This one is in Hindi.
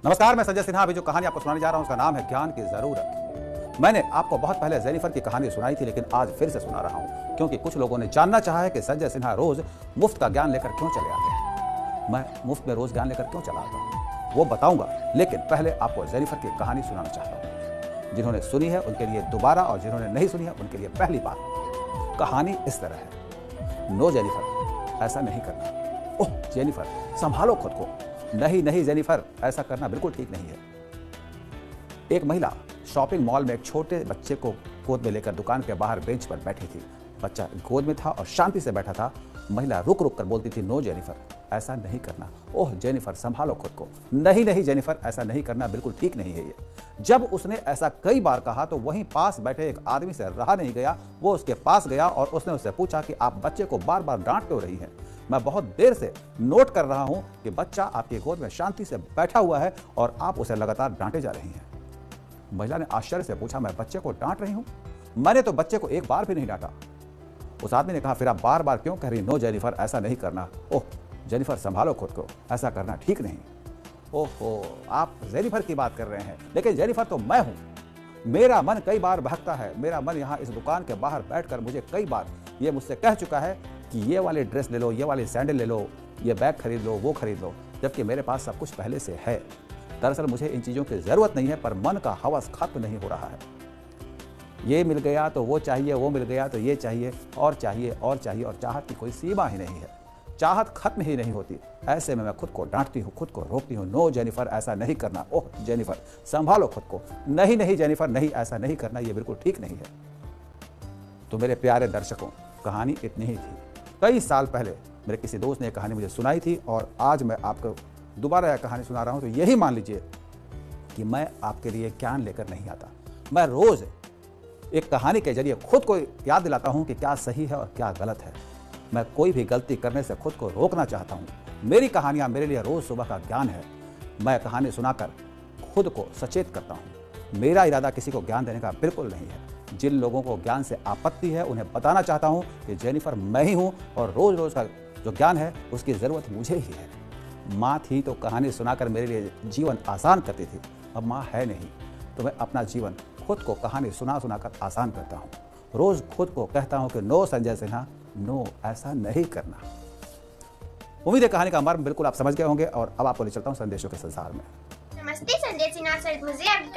नमस्कार, मैं संजय सिन्हा। अभी जो कहानी आपको सुनाने जा रहा हूं उसका नाम है ज्ञान की जरूरत। मैंने आपको बहुत पहले जेनिफर की कहानी सुनाई थी, लेकिन आज फिर से सुना रहा हूं क्योंकि कुछ लोगों ने जानना चाहा है कि संजय सिन्हा रोज मुफ्त का ज्ञान लेकर क्यों चले आते हैं। मैं मुफ्त में रोज ज्ञान लेकर क्यों चला आता हूं वो बताऊंगा, लेकिन पहले आपको जेनिफर की कहानी सुनाना चाहता हूं। जिन्होंने सुनी है उनके लिए दोबारा, और जिन्होंने नहीं सुनी है उनके लिए पहली बार। कहानी इस तरह है। नो जेनिफर, ऐसा नहीं करना। ओह जेनिफर, संभालो खुद को। नहीं नहीं जेनिफर, ऐसा करना बिल्कुल ठीक नहीं है। एक महिला शॉपिंग मॉल में एक छोटे बच्चे को गोद में लेकर दुकान के बाहर बेंच पर बैठी थी। बच्चा गोद में था और शांति से बैठा था। महिला रुक रुक कर बोलती थी, नो जेनिफर, ऐसा नहीं करना। ओह जेनिफर, संभालो खुद को। नहीं नहीं जेनिफर, ऐसा नहीं करना बिल्कुल ठीक नहीं है ये। जब उसने ऐसा कई बार कहा तो वहीं पास बैठे एक आदमी से रहा नहीं गया। वो उसके पास गया और उसने उससे पूछा कि आप बच्चे को बार बार डांट क्यों रही हैं? मैं बहुत देर से नोट कर रहा हूं कि बच्चा आपकी गोद में शांति से बैठा हुआ है और आप उसे लगातार डांटे जा रही हैं। महिला ने आश्चर्य से पूछा, मैं बच्चे को डांट रही हूं? मैंने तो बच्चे को एक बार भी नहीं डांटा। उस आदमी ने कहा, फिर आप बार बार क्यों कह रही? नो जेनिफर, ऐसा नहीं करना। ओह जेनिफर, संभालो खुद को, ऐसा करना ठीक नहीं। ओहो, आप जेनिफर की बात कर रहे हैं, लेकिन जेनिफर तो मैं हूं। मेरा मन कई बार बहकता है। मेरा मन यहाँ इस दुकान के बाहर बैठकर मुझे कई बार ये मुझसे कह चुका है कि ये वाली ड्रेस ले लो, ये वाली सैंडल ले लो, ये बैग खरीद लो, वो खरीद लो, जबकि मेरे पास सब कुछ पहले से है। दरअसल मुझे इन चीज़ों की ज़रूरत नहीं है, पर मन का हवस खत्म नहीं हो रहा है। ये मिल गया तो वो चाहिए, वो मिल गया तो ये चाहिए, और चाहिए और चाहिए, और चाहत की कोई सीमा ही नहीं है। चाहत खत्म ही नहीं होती। ऐसे में मैं खुद को डांटती हूँ, खुद को रोकती हूँ। नो जेनिफर, ऐसा नहीं करना। ओह जेनिफर, संभालो खुद को। नहीं नहीं जेनिफर, नहीं, ऐसा नहीं करना, ये बिल्कुल ठीक नहीं है। तो मेरे प्यारे दर्शकों, कहानी इतनी ही थी। कई साल पहले मेरे किसी दोस्त ने यह कहानी मुझे सुनाई थी और आज मैं आपको दोबारा यह कहानी सुना रहा हूँ। तो यही मान लीजिए कि मैं आपके लिए ज्ञान लेकर नहीं आता। मैं रोज़ एक कहानी के जरिए खुद को याद दिलाता हूँ कि क्या सही है और क्या गलत है। मैं कोई भी गलती करने से खुद को रोकना चाहता हूँ। मेरी कहानियाँ मेरे लिए रोज़ सुबह का ज्ञान है। मैं कहानी सुनाकर खुद को सचेत करता हूँ। मेरा इरादा किसी को ज्ञान देने का बिल्कुल नहीं है। जिन लोगों को ज्ञान से आपत्ति है उन्हें बताना चाहता हूँ कि जेनिफर मैं ही हूँ और रोज़ रोज़ का जो ज्ञान है उसकी ज़रूरत मुझे ही है। माँ थी तो कहानी सुनाकर मेरे लिए जीवन आसान करती थी। अब माँ है नहीं तो मैं अपना जीवन खुद को कहानी सुना सुनाकर आसान करता हूँ। रोज़ खुद को कहता हूँ कि नो संजय सिन्हा, नो, ऐसा नहीं करना। उम्मीद है कहानी का मर्म बिल्कुल आप समझ गए होंगे और अब आपको ले चलता हूँ संदेशों के संसार में। नमस्ते संजय सिन्हा सर, मुझे आपकी